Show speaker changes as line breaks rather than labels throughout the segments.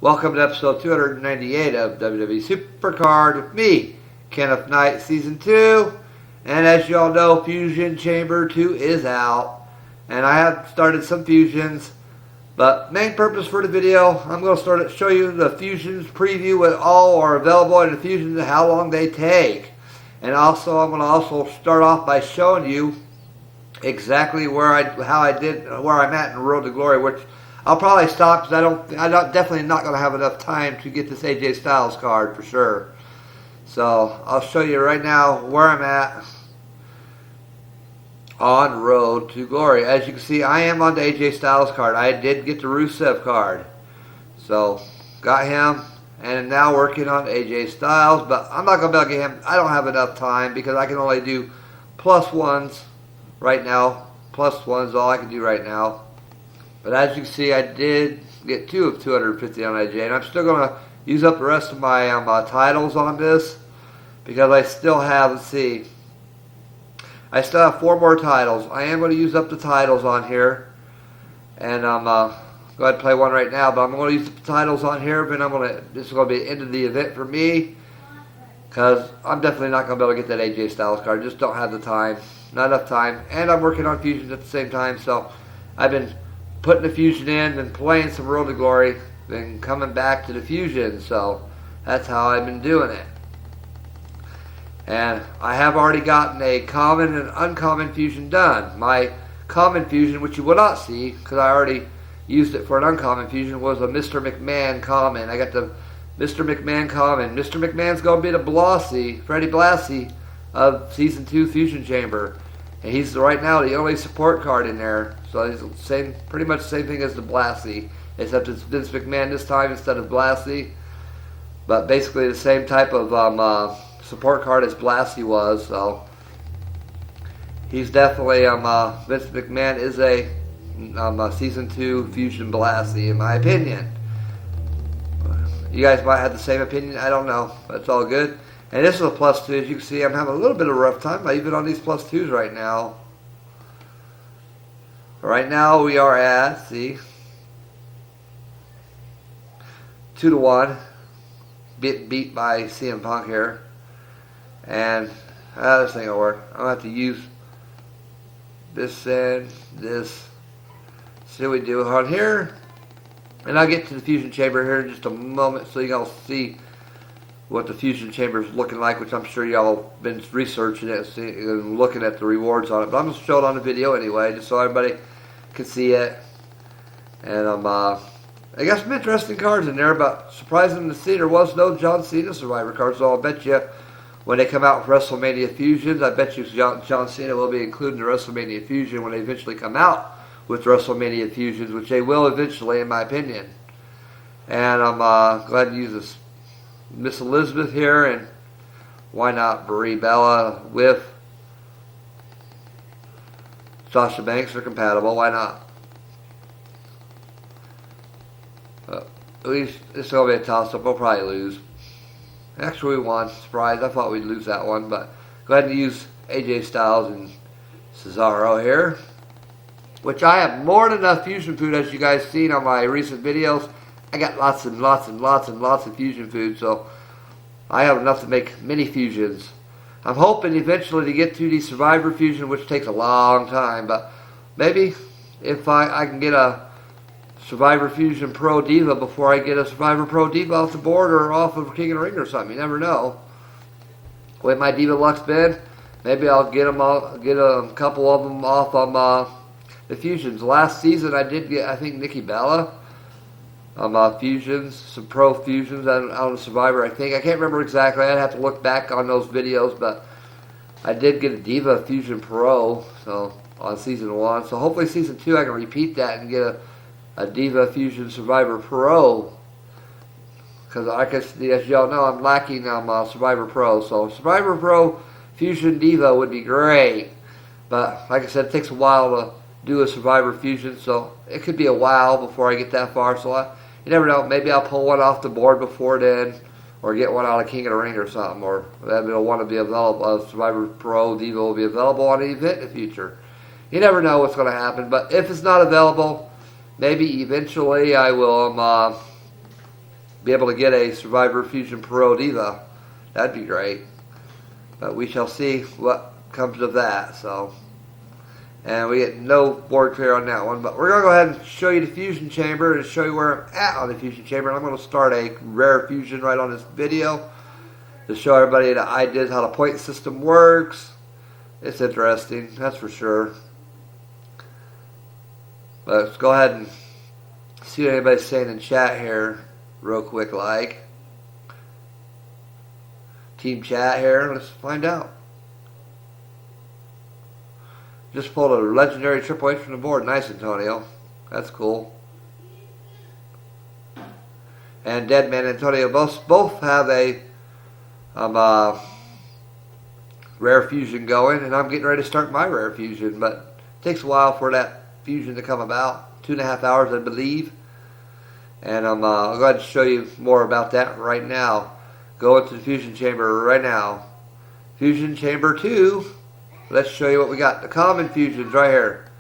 Welcome to episode 298 of WWE SuperCard with me, Kenneth Knight, Season 2. And as you all know, Fusion Chamber 2 is out. And I have started some fusions. But main purpose for the video, I'm going to show you the fusions preview, what all are available in the fusions and how long they take. And also, I'm going to start off by showing you exactly where I'm at in Road to Glory, which I'll probably stop because I'm definitely not going to have enough time to get this AJ Styles card for sure. So I'll show you right now where I'm at on Road to Glory. As you can see, I am on the AJ Styles card. I did get the Rusev card, so got him, and now working on AJ Styles. But I'm not going to be able to get him. I don't have enough time because I can only do plus ones right now. Plus ones all I can do right now. But as you can see, I did get 2 of 250 on AJ, and I'm still going to use up the rest of my titles on this because I still have, I still have 4 more titles. I am going to use up the titles on here, and I'm go ahead and play one right now. But I'm going to use the titles on here, but this is going to be the end of the event for me because I'm definitely not going to be able to get that AJ Styles card. Just don't have the time, not enough time, and I'm working on fusions at the same time. So I've been putting the fusion in and playing some Road to Glory, then coming back to the fusion. So that's how I've been doing it. And I have already gotten a common and uncommon fusion done. My common fusion, which you will not see because I already used it for an uncommon fusion, was a Mr. McMahon common. I got the Mr. McMahon common. Mr. McMahon's going to be the Freddie Blassie of Season 2 Fusion Chamber. And he's right now the only support card in there. So he's pretty much the same thing as the Blassie, except it's Vince McMahon this time instead of Blassie. But basically the same type of support card as Blassie was. So he's definitely Vince McMahon is a Season 2 Fusion Blassie in my opinion. You guys might have the same opinion. I don't know. But it's all good. And this is a plus 2. As you can see, I'm having a little bit of a rough time even on these plus 2s right now. Right now we are at, 2 to 1. Beat by CM Punk here. And this ain't gonna work. I'm gonna have to use this and this. See what we do on here. And I'll get to the Fusion Chamber here in just a moment so you all see what the Fusion Chamber is looking like, which I'm sure y'all have been researching it and looking at the rewards on it. But I'm going to show it on the video anyway, just so everybody can see it. And I got some interesting cards in there, but surprising to see there was no John Cena Survivor card. So I'll bet you when they come out with WrestleMania Fusions, I bet you John Cena will be included in the WrestleMania Fusion when they eventually come out with WrestleMania Fusions, which they will eventually, in my opinion. And I'm glad to use this Miss Elizabeth here, and why not Brie Bella with Sasha Banks are compatible, why not? At least it's going to be a toss-up. We'll probably lose. Actually, we won. Surprise. I thought we'd lose that one, but go ahead and use AJ Styles and Cesaro here, which I have more than enough fusion food, as you guys seen on my recent videos. I got lots and lots and lots and lots of fusion food, so I have enough to make many fusions. I'm hoping eventually to get to the Survivor Fusion, which takes a long time, but maybe if I can get a Survivor Fusion Pro Diva before I get a Survivor Pro Diva off the board or off of King of the Ring or something. You never know. With my Diva Luxe bid, maybe I'll get a couple of them off on the fusions. Last season I did get, I think, Nikki Bella. Fusions, some pro fusions on the Survivor, I think. I can't remember exactly. I'd have to look back on those videos, but I did get a Diva Fusion Pro on Season 1. So hopefully Season 2 I can repeat that and get a Diva Fusion Survivor Pro. Because as y'all know, I'm lacking Survivor Pro. So Survivor Pro Fusion Diva would be great. But like I said, it takes a while to do a Survivor Fusion, so it could be a while before I get that far. So you never know. Maybe I'll pull one off the board before then, or get one out of King of the Ring or something, or maybe it'll want to be available. Survivor Pro Diva will be available on an event in the future. You never know what's going to happen. But if it's not available, maybe eventually I will be able to get a Survivor Fusion Pro Diva. That'd be great. But we shall see what comes of that. So, and we get no board clear on that one. But we're going to go ahead and show you the Fusion Chamber and show you where I'm at on the Fusion Chamber. And I'm going to start a rare Fusion right on this video to show everybody the ideas how the point system works. It's interesting, that's for sure. But let's go ahead and see what anybody's saying in chat here real quick, like. Team chat here, let's find out. Just pulled a legendary Triple H from the board. Nice, Antonio. That's cool. And Deadman and Antonio both have a rare fusion going, and I'm getting ready to start my rare fusion, but it takes a while for that fusion to come about. 2.5 hours, I believe. And I'll go ahead and show you more about that right now. Go into the Fusion Chamber right now. Fusion Chamber 2. Let's show you what we got. The common fusions right here.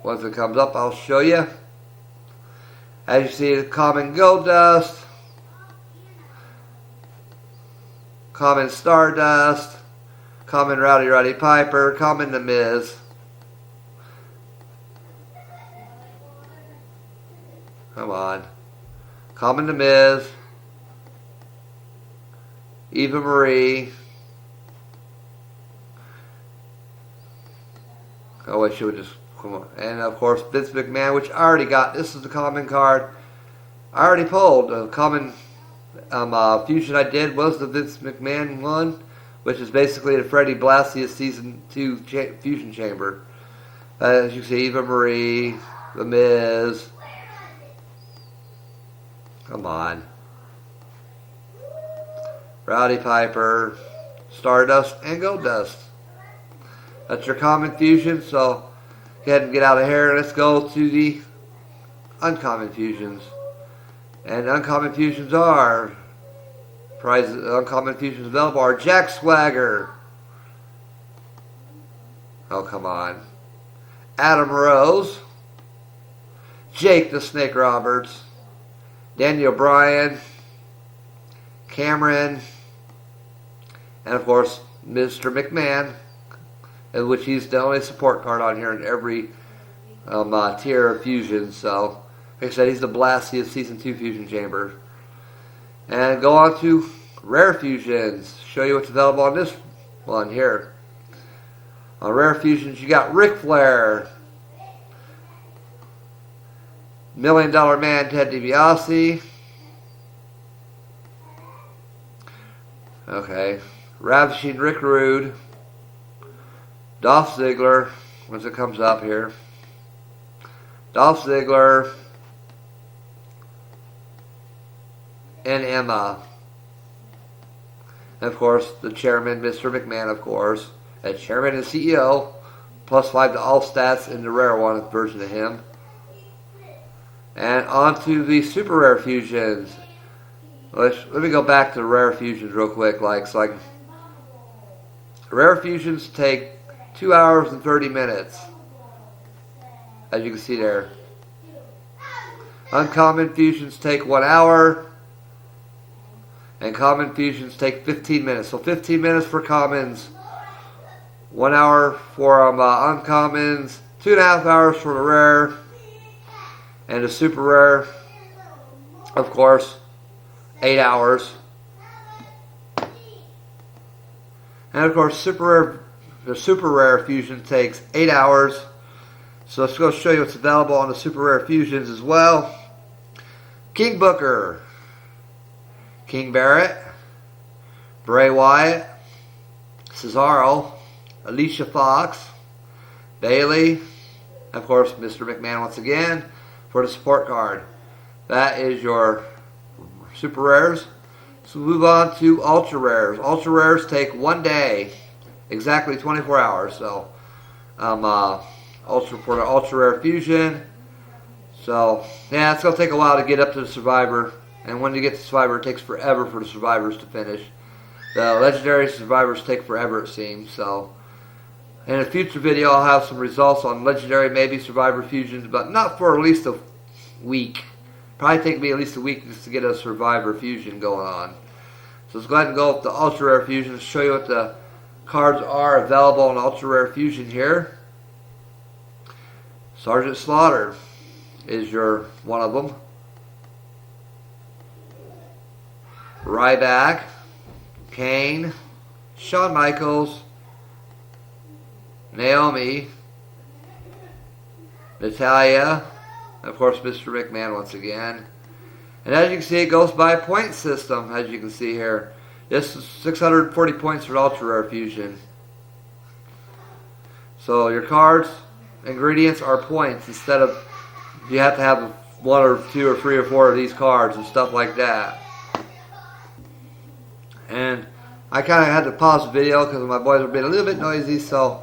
Once it comes up, I'll show you. As you see, the common Goldust, common Stardust, common Rowdy Piper, common The Miz. Come on. Common The Miz, Eva Marie. Oh, I should just come on. And of course, Vince McMahon, which I already got. This is the common card. I already pulled. The common fusion I did was the Vince McMahon one, which is basically the Freddie Blassie Season 2 Fusion Chamber. As you can see, Eva Marie, The Miz. Come on. Rowdy Piper, Stardust, and Goldust. That's your common fusion, so go ahead and get out of here. Let's go to the uncommon fusions. And uncommon fusions are, prizes, uncommon fusions available are Jack Swagger. Oh, come on. Adam Rose. Jake the Snake Roberts. Daniel Bryan, Cameron, and of course Mr. McMahon, in which he's the only support card on here in every tier of fusion. So, like I said, he's the Blassie of Season 2 Fusion Chamber. And go on to Rare Fusions. Show you what's available on this one here. On Rare Fusions, you got Ric Flair, $1 Million Man Ted DiBiase. Okay. Ravishing Rick Rude. Dolph Ziggler. Once it comes up here. Dolph Ziggler. And Emma. And of course, the chairman, Mr. McMahon, of course. And chairman and CEO. +5 to all stats in the rare one version of him. And on to the super rare fusions. Let me go back to the rare fusions real quick. Rare fusions take 2 hours and 30 minutes. As you can see there. Uncommon fusions take 1 hour. And common fusions take 15 minutes. So 15 minutes for commons. 1 hour for uncommons. 2.5 hours for the rare. And the super rare, of course, 8 hours. And of course, the super rare fusion takes 8 hours. So let's go show you what's available on the super rare fusions as well. King Booker, King Barrett, Bray Wyatt, Cesaro, Alicia Fox, Bayley, of course, Mr. McMahon once again. For the support card. That is your super rares. So move on to ultra rares. Ultra rares take 1 day, exactly 24 hours. So for the ultra rare fusion. So yeah, it's gonna take a while to get up to the Survivor, and when you get to Survivor, it takes forever for the Survivors to finish. The legendary Survivors take forever, it seems. So in a future video, I'll have some results on legendary, maybe Survivor fusions, but not for at least week. Probably take me at least a week just to get a Survivor Fusion going on. So let's go ahead and go with the Ultra Rare Fusion to show you what the cards are available in Ultra Rare Fusion here. Sergeant Slaughter is your one of them. Ryback, Kane, Shawn Michaels, Naomi, Natalya, and of course Mr. McMahon once again. And as you can see, it goes by point system, as you can see here. This is 640 points for Ultra Rare Fusion. So your cards, ingredients are points instead of you have to have one or two or three or four of these cards and stuff like that. And I kind of had to pause the video because my boys were being a little bit noisy, so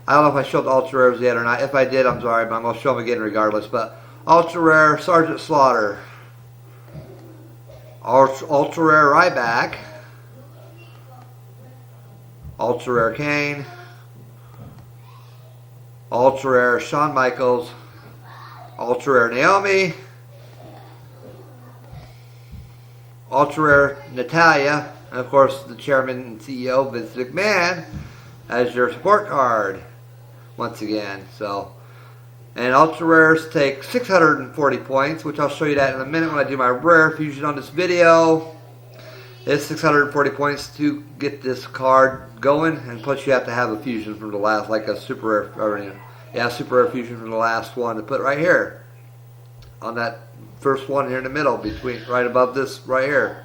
I don't know if I showed the Ultra Rares yet or not. If I did, I'm sorry, but I'm going to show them again regardless. But Ultra Rare Sergeant Slaughter, Ultra Rare Ryback, Ultra Rare Kane, Ultra Rare Shawn Michaels, Ultra Rare Naomi, Ultra Rare Natalya, and of course the chairman and CEO Vince McMahon as your support card once again. So, and Ultra Rares take 640 points, which I'll show you that in a minute when I do my Rare Fusion on this video. It's 640 points to get this card going, and plus you have to have a fusion from the last, like a Super Rare, Super Rare Fusion from the last one to put right here on that first one here in the middle, between right above this right here.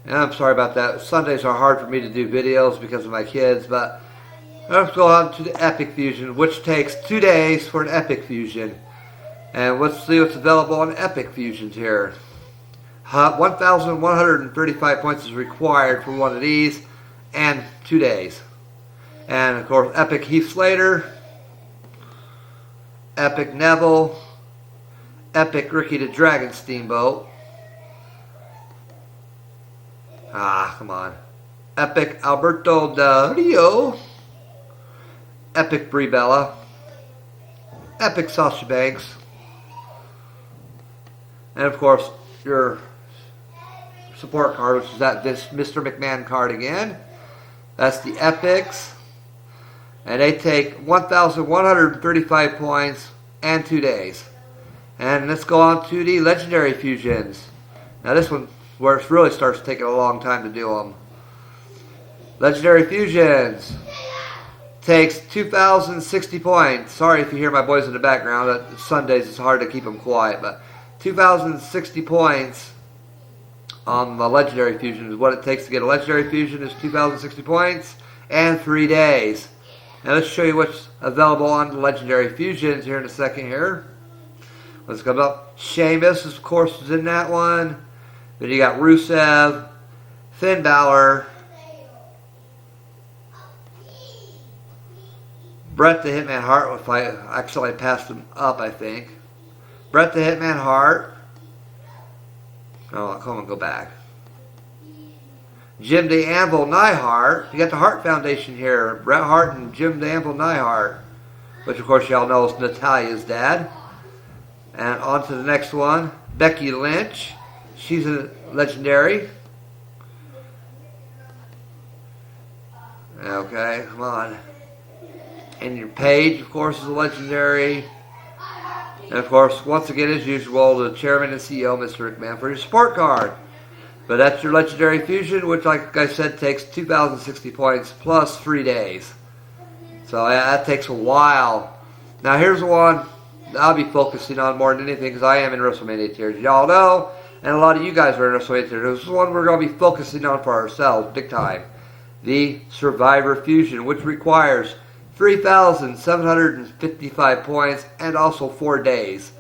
And I'm sorry about that. Sundays are hard for me to do videos because of my kids, but let's go on to the Epic Fusion, which takes 2 days for an Epic Fusion. And let's see what's available on Epic Fusions here. 1,135 points is required for one of these, and 2 days. And of course, Epic Heath Slater, Epic Neville, Epic Ricky the Dragon Steamboat. Come on. Epic Alberto Del Rio, Epic Brie Bella, Epic Sasha Banks, and of course your support card, which is this Mr. McMahon card again. That's the Epics, and they take 1,135 points and 2 days. And let's go on to the Legendary Fusions. Now this one where it really starts taking a long time to do them. Legendary Fusions takes 2,060 points. Sorry if you hear my boys in the background. Sundays it's hard to keep them quiet, but 2,060 points on the Legendary Fusion is what it takes to get a Legendary Fusion. Is 2,060 points and 3 days. Now let's show you what's available on the Legendary Fusions here in a second here. Let's go up. Sheamus, of course, is in that one. Then you got Rusev, Finn Balor, Bret the Hitman Hart. If I actually passed him up, I think. Bret the Hitman Hart. Oh, come on, go back. Jim the Anvil Neidhart. You got the Hart Foundation here. Bret Hart and Jim the Anvil Neidhart, which of course y'all know is Natalya's dad. And on to the next one. Becky Lynch. She's a legendary. Okay, come on. And your Paige, of course, is a legendary. And of course, once again, as usual, the chairman and CEO, Mr. McMahon, for your support card. But that's your Legendary Fusion, which, like I said, takes 2,060 points plus 3 days. So that takes a while. Now here's the one I'll be focusing on more than anything because I am in WrestleMania tiers. Y'all know. And a lot of you guys are in WrestleMania tiers. This is one we're going to be focusing on for ourselves, big time. The Survivor Fusion, which requires 3,755 points and also 4 days.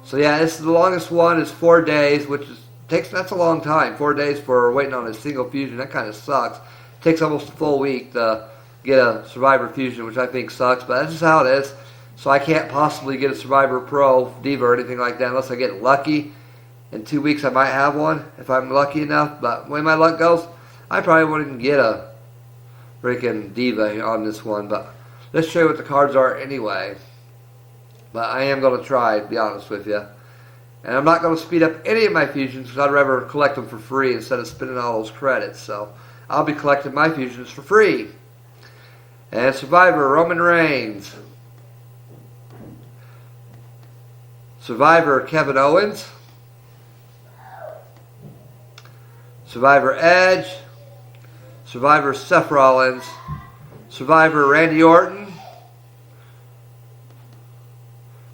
So yeah, this is the longest one. Is 4 days, which that's a long time. 4 days for waiting on a single fusion. That kind of sucks. It takes almost a full week to get a Survivor Fusion, which I think sucks. But that's just how it is. So I can't possibly get a Survivor Pro Diva or anything like that unless I get lucky. In 2 weeks I might have one if I'm lucky enough, but the way my luck goes, I probably wouldn't get a freaking Diva on this one. But let's show you what the cards are anyway. But I am going to try, to be honest with you. And I'm not going to speed up any of my fusions because I'd rather collect them for free instead of spending all those credits. So I'll be collecting my fusions for free. And Survivor, Roman Reigns. Survivor, Kevin Owens. Survivor, Edge. Survivor, Seth Rollins. Survivor, Randy Orton.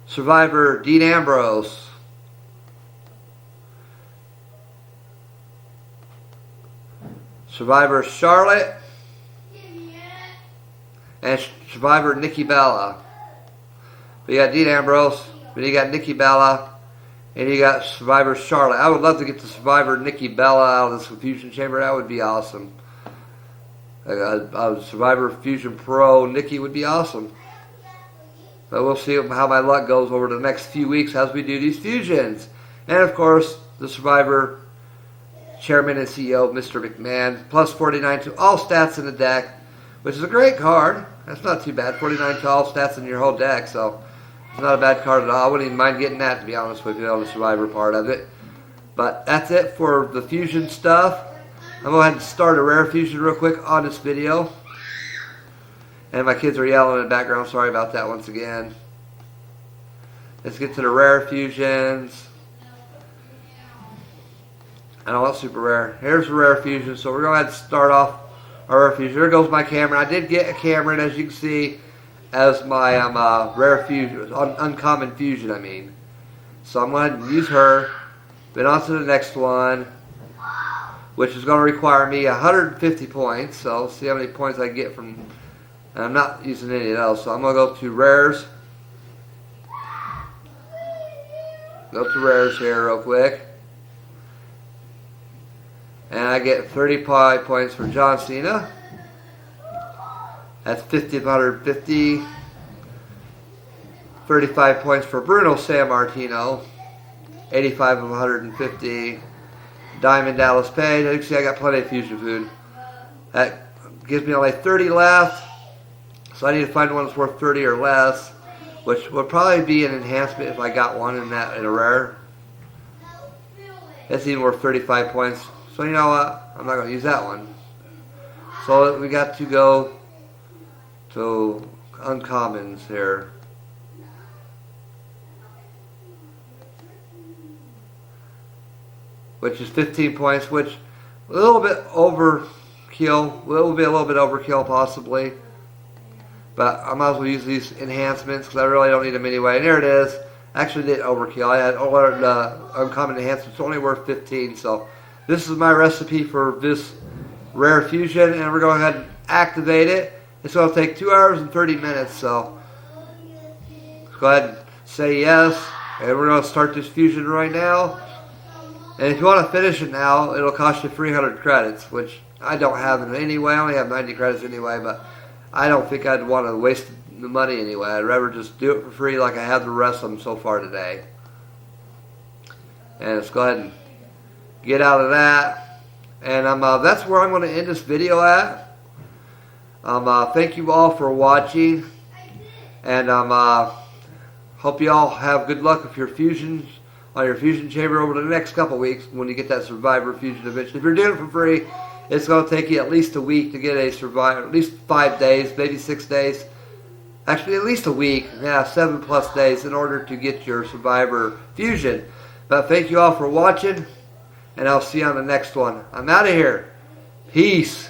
Survivor, Dean Ambrose. Survivor, Charlotte. And Survivor, Nikki Bella. But you got Dean Ambrose, but you got Nikki Bella, and you got Survivor Charlotte. I would love to get the Survivor Nikki Bella out of this Fusion Chamber. That would be awesome. A Survivor Fusion Pro Nikki would be awesome. But we'll see how my luck goes over the next few weeks as we do these fusions. And of course, the Survivor Chairman and CEO, Mr. McMahon, plus 49 to all stats in the deck, which is a great card. That's not too bad. 49 to all stats in your whole deck, so it's not a bad card at all. I wouldn't even mind getting that, to be honest with you, on the Survivor part of it. But that's it for the fusion stuff. I'm going to go ahead and start a rare fusion real quick on this video. And my kids are yelling in the background. Sorry about that once again. Let's get to the rare fusions. I don't want super rare. Here's the rare fusion. So we're going to go ahead and start off our rare fusion. There goes my Cameron. I did get a Cameron, as you can see, as my rare fusion, uncommon fusion, I mean. So I'm going to use her. Then on to the next one, which is going to require me 150 points. So let's see how many points I get from. And I'm not using any of those, so I'm going to go to rares. Go to rares here real quick. And I get 35 points for John Cena. That's 50 of 150. 35 points for Bruno Sammartino. 85 of 150. Diamond Dallas Page. As you can see, I got plenty of fusion food. That gives me only 30 left. So I need to find one that's worth 30 or less, which would probably be an enhancement if I got one in a rare. It's even worth 35 points. So you know what? I'm not going to use that one. So we got to go to uncommons here. Which is 15 points, which a little bit overkill. Will be a little bit overkill possibly. But I might as well use these enhancements because I really don't need them anyway. And there it is. Actually did overkill. I had uncommon enhancements only worth 15. So this is my recipe for this rare fusion. And we're going to go ahead and activate it. It's going to take 2 hours and 30 minutes. So let's go ahead and say yes. And we're going to start this fusion right now. And if you want to finish it now, it'll cost you 300 credits, which I don't have in any way. I only have 90 credits anyway, but I don't think I'd want to waste the money anyway. I'd rather just do it for free like I have the rest of them so far today. And let's go ahead and get out of that. And that's where I'm going to end this video at. Thank you all for watching. And hope you all have good luck with your fusions on your fusion chamber over the next couple weeks when you get that Survivor fusion eventually. If you're doing it for free, it's going to take you at least a week to get a Survivor, at least 5 days, maybe 6 days. Actually, at least a week, yeah, 7+ days in order to get your Survivor fusion. But thank you all for watching, and I'll see you on the next one. I'm out of here. Peace.